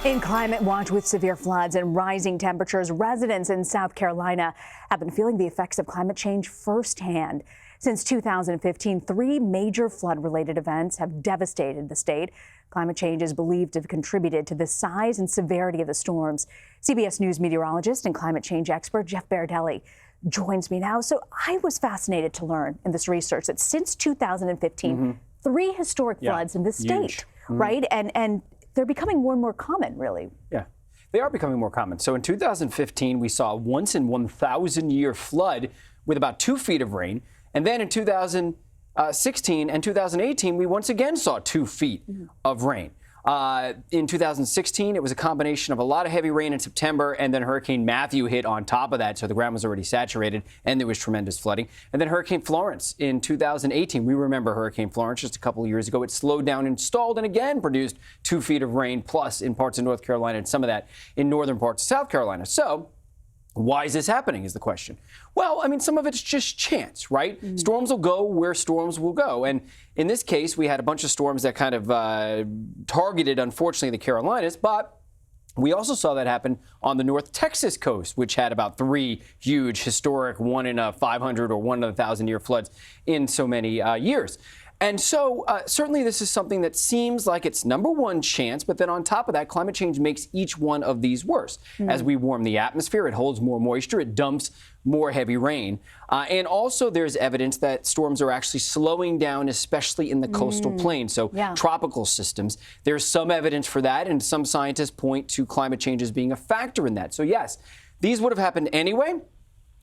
In climate watch with severe floods and rising temperatures, residents in South Carolina have been feeling the effects of climate change firsthand. Since 2015, 3 major flood-related events have devastated the state. Climate change is believed to have contributed to the size and severity of the storms. CBS News meteorologist and climate change expert Jeff Berardelli joins me now. So I was fascinated to learn in this research that since 2015, 3 historic floods in the state, right? And they're becoming more and more common, really. Yeah, they are becoming more common. So in 2015, we saw a once in 1,000 year flood with about 2 feet of rain. And then in 2016 and 2018, we once again saw 2 feet of rain. In 2016, it was a combination of a lot of heavy rain in September, and then Hurricane Matthew hit on top of that, so the ground was already saturated, and there was tremendous flooding. And then Hurricane Florence in 2018. We remember Hurricane Florence just a couple of years ago. It slowed down and stalled and again produced 2 feet of rain, plus in parts of North Carolina and some of that in northern parts of South Carolina. So why is this happening is the question. Well, I mean, some of it's just chance, right? Storms will go where storms will go. And in this case, we had a bunch of storms that kind of targeted, unfortunately, the Carolinas. But we also saw that happen on the North Texas coast, which had about 3 huge historic 1 in a 500 or 1 in a 1,000 year floods in so many years. And so certainly this is something that seems like it's number one chance, but then on top of that, climate change makes each one of these worse. As we warm the atmosphere, it holds more moisture, it dumps more heavy rain. And also there's evidence that storms are actually slowing down, especially in the coastal plain. So tropical systems, there's some evidence for that, and some scientists point to climate change as being a factor in that. So yes, these would have happened anyway.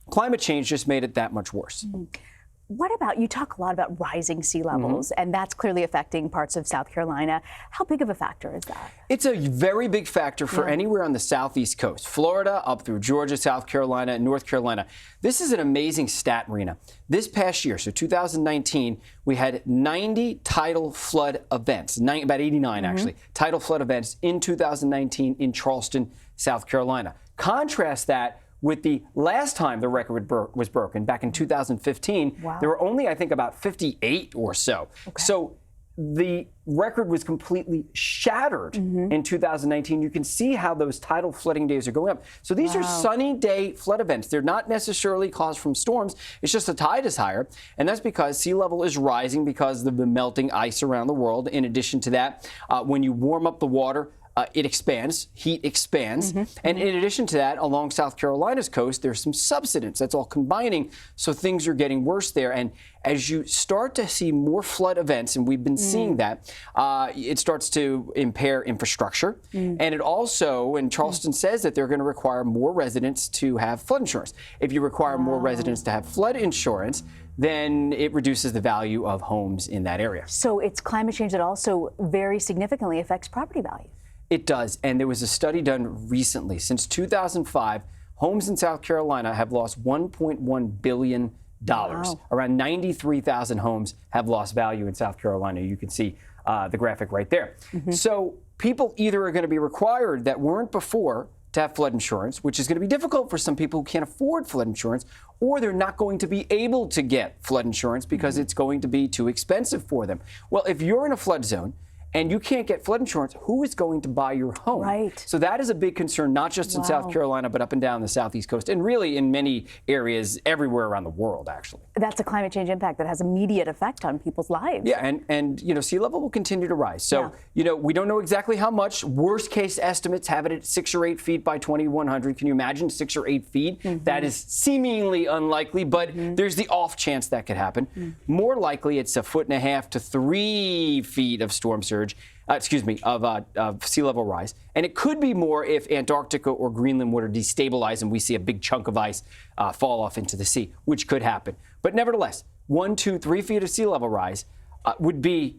Climate change just made it that much worse. What about, you talk a lot about rising sea levels, and that's clearly affecting parts of South Carolina. How big of a factor is that? It's a very big factor for anywhere on the southeast coast, Florida up through Georgia, South Carolina, and North Carolina. This is an amazing stat, Marina. This past year, so 2019, we had 90 tidal flood events, about 89 actually, tidal flood events in 2019 in Charleston, South Carolina. Contrast that with the last time the record was broken, back in 2015, there were only, I think, about 58 or so. So the record was completely shattered in 2019. You can see how those tidal flooding days are going up. So these are sunny day flood events. They're not necessarily caused from storms. It's just the tide is higher. And that's because sea level is rising because of the melting ice around the world. In addition to that, when you warm up the water, it expands, heat expands. And in addition to that, along South Carolina's coast, there's some subsidence that's all combining. So things are getting worse there. And as you start to see more flood events, and we've been seeing that, it starts to impair infrastructure. And it also, and Charleston says that they're going to require more residents to have flood insurance. If you require more residents to have flood insurance, then it reduces the value of homes in that area. So it's climate change that also very significantly affects property values. It does, and there was a study done recently. Since 2005, homes in South Carolina have lost $1.1 billion. Around 93,000 homes have lost value in South Carolina. You can see the graphic right there. So people either are going to be required that weren't before to have flood insurance, which is going to be difficult for some people who can't afford flood insurance, or they're not going to be able to get flood insurance because it's going to be too expensive for them. Well, if you're in a flood zone and you can't get flood insurance, who is going to buy your home? So that is a big concern, not just in South Carolina, but up and down the southeast coast, and really in many areas everywhere around the world, actually. That's a climate change impact that has immediate effect on people's lives. Yeah, and you know, sea level will continue to rise. So, you know, we don't know exactly how much. Worst case estimates have it at 6 or 8 feet by 2100. Can you imagine 6 or 8 feet? That is seemingly unlikely, but there's the off chance that could happen. More likely, it's 1.5 to 3 feet of storm surge. Of sea level rise. And it could be more if Antarctica or Greenland were to destabilize and we see a big chunk of ice fall off into the sea, which could happen. But nevertheless, 1, 2, 3 feet of sea level rise would be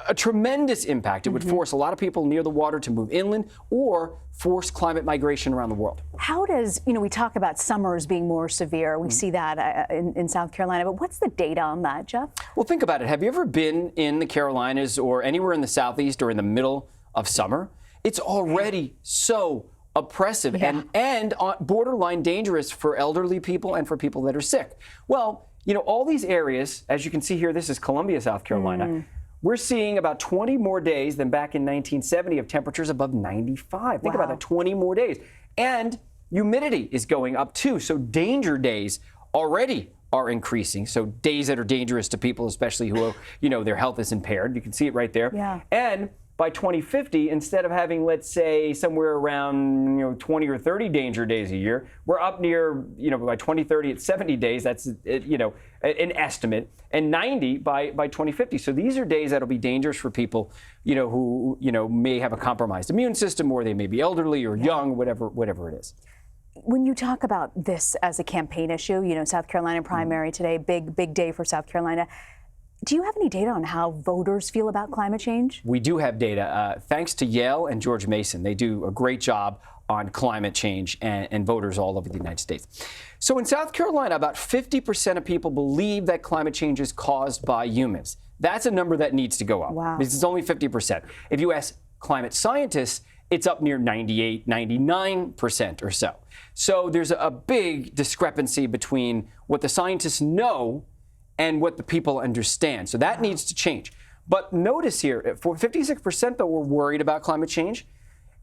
a tremendous impact. It would force a lot of people near the water to move inland or force climate migration around the world. How does, you know, we talk about summers being more severe. We see that in South Carolina, but what's the data on that, Jeff? Well, think about it. Have you ever been in the Carolinas or anywhere in the southeast or in the middle of summer? It's already so oppressive and borderline dangerous for elderly people and for people that are sick. Well, you know, all these areas, as you can see here, this is Columbia, South Carolina. we're seeing about 20 more days than back in 1970 of temperatures above 95. Think about that, 20 more days. And humidity is going up too. So danger days already are increasing. So days that are dangerous to people, especially who, their health is impaired. You can see it right there. Yeah. And by 2050, instead of having, let's say, somewhere around 20 or 30 danger days a year, we're up near, by 2030 it's 70 days. That's, an estimate, and 90 by 2050. So these are days that'll be dangerous for people, who, may have a compromised immune system, or they may be elderly or young, whatever it is. When you talk about this as a campaign issue, South Carolina primary today, big day for South Carolina. Do you have any data on how voters feel about climate change? We do have data. Thanks to Yale and George Mason. They do a great job on climate change and voters all over the United States. So in South Carolina, about 50% of people believe that climate change is caused by humans. That's a number that needs to go up. Wow. This is only 50%. If you ask climate scientists, it's up near 98, 99% or so. So there's a big discrepancy between what the scientists know and what the people understand. So that needs to change. But notice here, for 56% though, we're worried about climate change.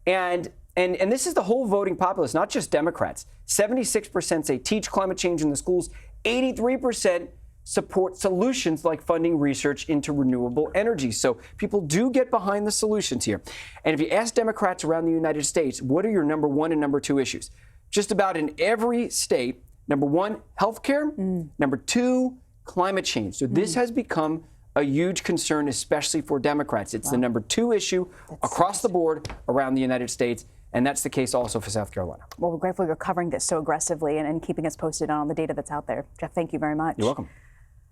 And this is the whole voting populace, not just Democrats. 76% say teach climate change in the schools. 83% support solutions like funding research into renewable energy. So people do get behind the solutions here. And if you ask Democrats around the United States, what are your number one and number two issues? Just about in every state, number one, healthcare. Number two, climate change. So this has become a huge concern, especially for Democrats. It's the number two issue across the board around the United States. And that's the case also for South Carolina. Well, we're grateful you're covering this so aggressively and keeping us posted on all the data that's out there. Jeff, thank you very much. You're welcome.